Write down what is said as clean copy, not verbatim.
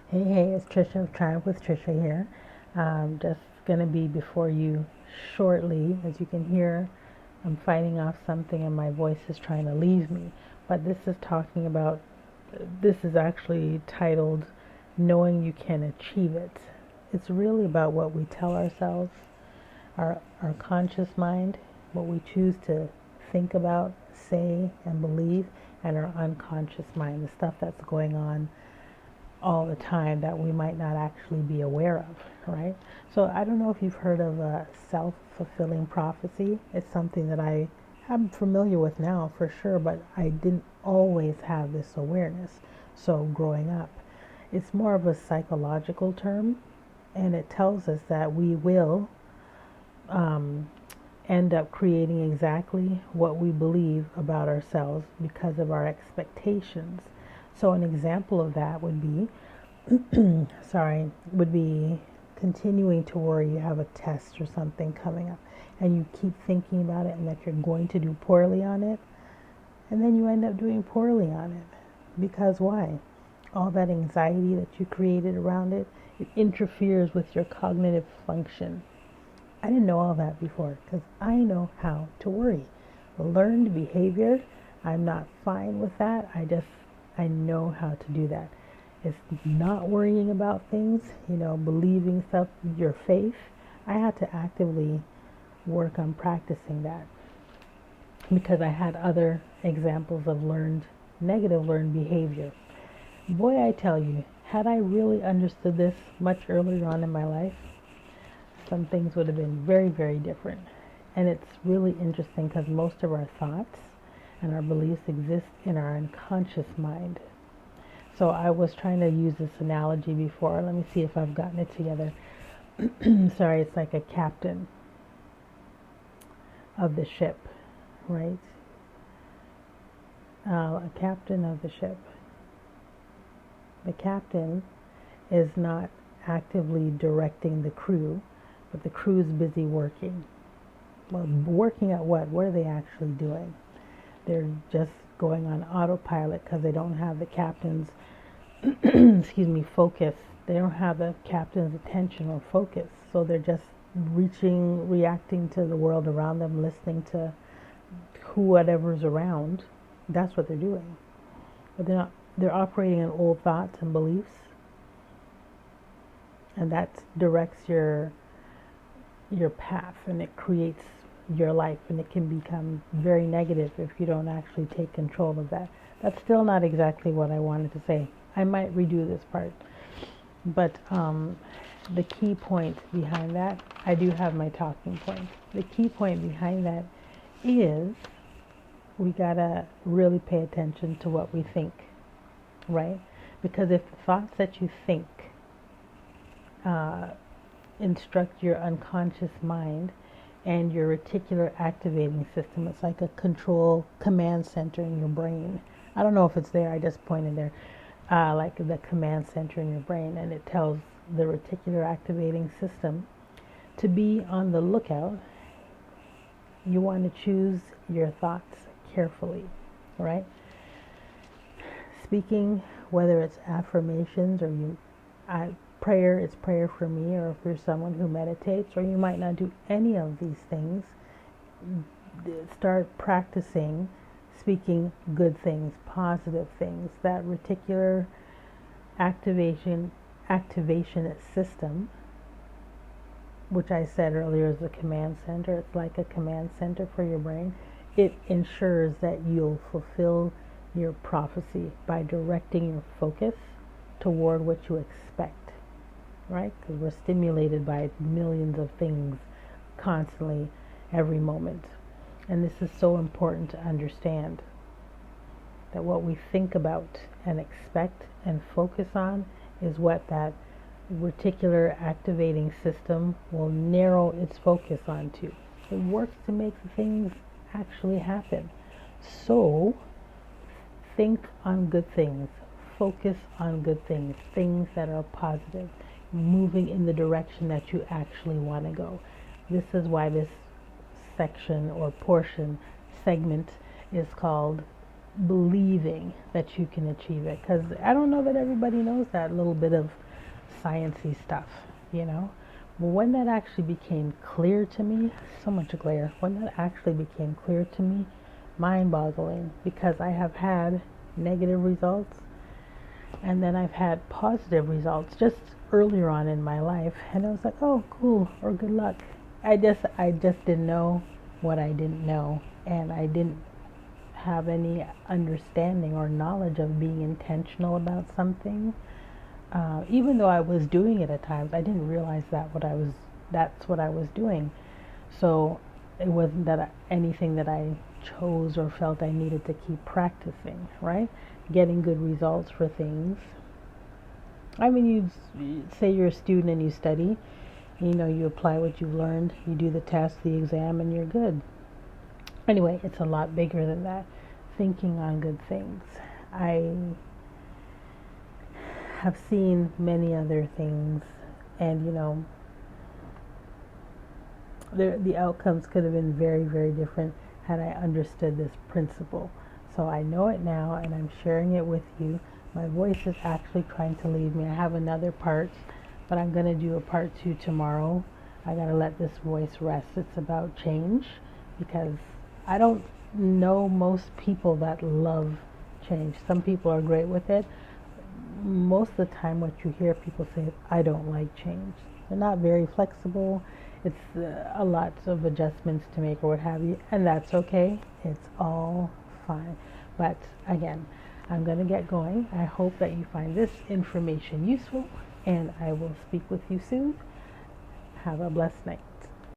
Hey, it's Trisha of Triumph with Trisha here. Just going to be before you shortly. As you can hear, I'm fighting off something and my voice is trying to leave me. But this is actually titled Knowing You Can Achieve It. It's really about what we tell ourselves, our conscious mind, what we choose to think about, say, and believe, and our unconscious mind, the stuff that's going on all the time that we might not actually be aware of, right? So I don't know if you've heard of a self-fulfilling prophecy. It's something that I am familiar with now for sure, but I didn't always have this awareness. So growing up, it's more of a psychological term, and it tells us that we will um, end up creating exactly what we believe about ourselves because of our expectations. So an example of that would be would be continuing to worry you have a test or something coming up and you keep thinking about it and that you're going to do poorly on it, and then you end up doing poorly on it. Because why? All that anxiety that you created around it, it interferes with your cognitive function. I didn't know all that before because I know how to worry. Learned behavior, I'm not fine with that. I know how to do that. It's not worrying about things, believing stuff, your faith. I had to actively work on practicing that because I had other examples of negative learned behavior. Boy, I tell you, had I really understood this much earlier on in my life, some things would have been very, very different. And it's really interesting because most of our thoughts and our beliefs exist in our unconscious mind. So I was trying to use this analogy before. Let me see if I've gotten it together. Sorry, it's like a captain of the ship, right? A captain of the ship. The captain is not actively directing the crew, but the crew is busy working. Well, working at what? What are they actually doing? They're just going on autopilot because they don't have the captain's focus. They don't have the captain's attention or focus. So they're just reacting to the world around them, listening to whatever's around. That's what they're doing. But they're operating on old thoughts and beliefs. And that directs your path, and it creates your life, and it can become very negative if you don't actually take control of that. That's still not exactly what I wanted to say. I might redo this part. But the key point behind that, I do have my talking point. The key point behind that is we gotta really pay attention to what we think, right? Because if the thoughts that you think instruct your unconscious mind and your reticular activating system, it's like a control command center in your brain. I don't know if it's there, I just pointed there. Like the command center in your brain, and it tells the reticular activating system to be on the lookout. You want to choose your thoughts carefully, right? Speaking, whether it's affirmations or prayer, it's prayer for me, or if you're someone who meditates, or you might not do any of these things, start practicing speaking good things, positive things. That reticular activation system, which I said earlier is the command center. It's like a command center for your brain. It ensures that you'll fulfill your prophecy by directing your focus toward what you expect, right? Because we're stimulated by millions of things constantly, every moment. And this is so important to understand, that what we think about and expect and focus on is what that reticular activating system will narrow its focus onto. It works to make the things actually happen. So think on good things, focus on good things, things that are positive, moving in the direction that you actually want to go. This is why this section or segment is called believing that you can achieve it, because I don't know that everybody knows that little bit of sciencey stuff, you know. But when that actually became clear to me, so much clearer, when that actually became clear to me, mind-boggling, because I have had negative results and then I've had positive results just earlier on in my life, and I was like, oh, cool, or good luck. I just didn't know what I didn't know, and I didn't have any understanding or knowledge of being intentional about something. Even though I was doing it at times, I didn't realize that's what I was doing. So it wasn't that anything that I chose or felt I needed to keep practicing, right? Getting good results for things. I mean, you say you're a student and you study, you apply what you've learned, you do the test, the exam, and you're good. Anyway, it's a lot bigger than that. Thinking on good things. I have seen many other things, and the outcomes could have been very, very different had I understood this principle. So I know it now, and I'm sharing it with you. My voice is actually trying to leave me. I have another part, but I'm going to do a part 2 tomorrow. I got to let this voice rest. It's about change, because I don't know most people that love change. Some people are great with it. Most of the time what you hear people say is, I don't like change. They're not very flexible. It's a lot of adjustments to make or what have you, and that's okay. It's all fine. But again, I'm going to get going. I hope that you find this information useful, and I will speak with you soon. Have a blessed night.